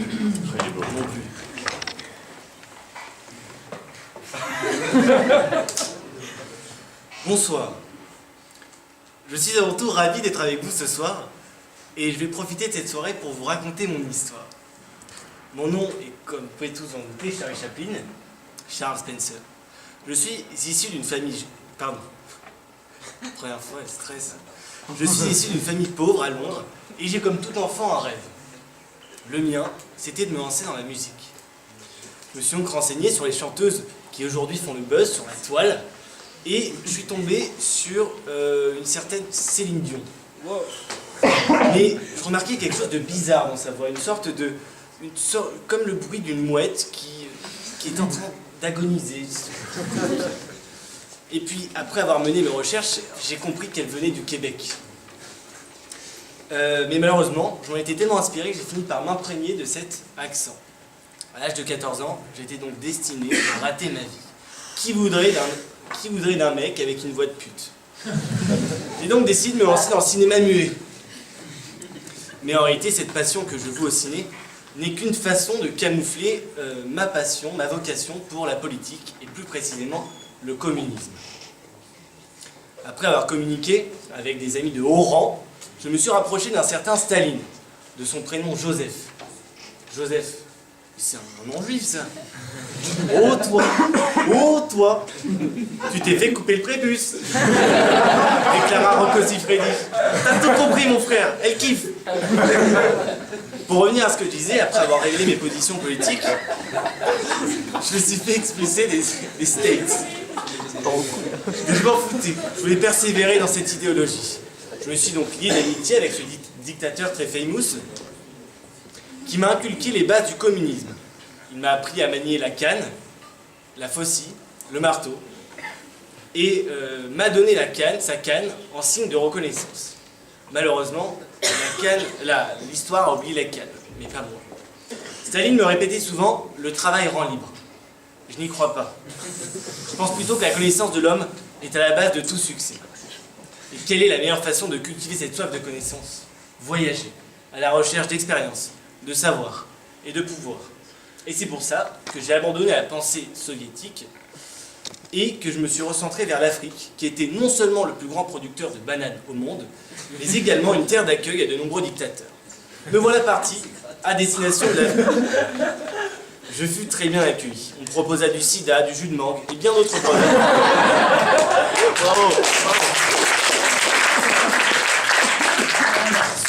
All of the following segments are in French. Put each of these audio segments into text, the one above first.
Très beau. Non plus. Bonsoir. Je suis avant tout ravi d'être avec vous ce soir et je vais profiter de cette soirée pour vous raconter mon histoire. Mon nom est, comme vous pouvez tous en douter, Charlie Chaplin, Charles Spencer. Je suis issu d'une famille... Pardon. Première fois, elle stresse. Je suis issu d'une famille pauvre à Londres et j'ai comme tout enfant un rêve. Le mien, c'était de me lancer dans la musique. Je me suis donc renseigné sur les chanteuses qui aujourd'hui font le buzz sur la toile et je suis tombé sur une certaine Céline Dion. Wow. Mais je remarquais quelque chose de bizarre dans sa voix, comme le bruit d'une mouette qui est en train d'agoniser. Et puis, après avoir mené mes recherches, j'ai compris qu'elle venait du Québec. Mais malheureusement, j'en étais tellement inspiré que j'ai fini par m'imprégner de cet accent. À l'âge de 14 ans, j'étais donc destiné à rater ma vie. Qui voudrait d'un mec avec une voix de pute? J'ai donc décidé de me lancer dans le cinéma muet. Mais en réalité, cette passion que je voue au ciné n'est qu'une façon de camoufler ma passion, ma vocation pour la politique, et plus précisément le communisme. Après avoir communiqué avec des amis de haut rang, je me suis rapproché d'un certain Staline, de son prénom Joseph. Joseph, c'est un nom juif ça. Oh toi, tu t'es fait couper le prépuce, déclara Rocco Siffredi. T'as tout compris mon frère, elle kiffe. Pour revenir à ce que je disais, après avoir révélé mes positions politiques, je me suis fait expulser des States. Mais je m'en foutais, je voulais persévérer dans cette idéologie. Je me suis donc lié d'amitié avec ce dictateur très famous qui m'a inculqué les bases du communisme. Il m'a appris à manier la canne, la faucille, le marteau, et m'a donné sa canne, en signe de reconnaissance. Malheureusement, l'histoire a oublié la canne, mais pas moi. Staline me répétait souvent, le travail rend libre. Je n'y crois pas. Je pense plutôt que la connaissance de l'homme est à la base de tout succès. Et quelle est la meilleure façon de cultiver cette soif de connaissance? Voyager, à la recherche d'expérience, de savoir et de pouvoir. Et c'est pour ça que j'ai abandonné la pensée soviétique et que je me suis recentré vers l'Afrique, qui était non seulement le plus grand producteur de bananes au monde, mais également une terre d'accueil à de nombreux dictateurs. Me voilà parti à destination de l'Afrique. Je fus très bien accueilli. On me proposa du sida, du jus de mangue et bien d'autres produits. Bravo.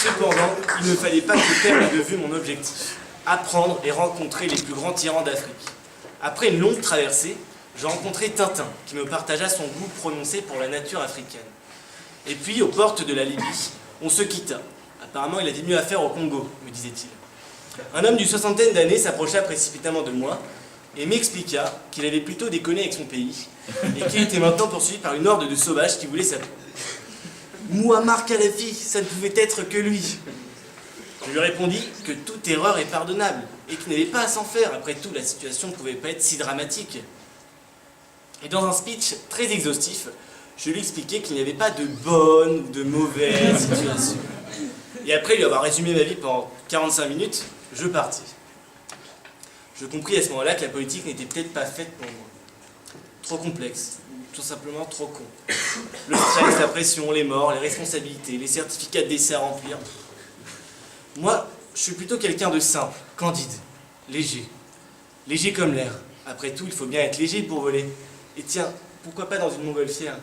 Cependant, il ne fallait pas que je perde de vue mon objectif. Apprendre et rencontrer les plus grands tyrans d'Afrique. Après une longue traversée, j'ai rencontré Tintin, qui me partagea son goût prononcé pour la nature africaine. Et puis, aux portes de la Libye, on se quitta. Apparemment, il avait mieux à faire au Congo, me disait-il. Un homme d'une soixantaine d'années s'approcha précipitamment de moi et m'expliqua qu'il avait plutôt déconné avec son pays et qu'il était maintenant poursuivi par une horde de sauvages qui voulaient sa peau. Muammar Kadhafi, ça ne pouvait être que lui. Je lui répondis que toute erreur est pardonnable et qu'il n'avait pas à s'en faire. Après tout, la situation ne pouvait pas être si dramatique. Et dans un speech très exhaustif, je lui expliquai qu'il n'y avait pas de bonne ou de mauvaise situation. Et après lui avoir résumé ma vie pendant 45 minutes, je partis. Je compris à ce moment-là que la politique n'était peut-être pas faite pour moi. Trop complexe, tout simplement trop con. Le stress, la pression, les morts, les responsabilités, les certificats de décès à remplir. Moi, je suis plutôt quelqu'un de simple, candide, léger. Léger comme l'air. Après tout, il faut bien être léger pour voler. Et tiens, pourquoi pas dans une montgolfière?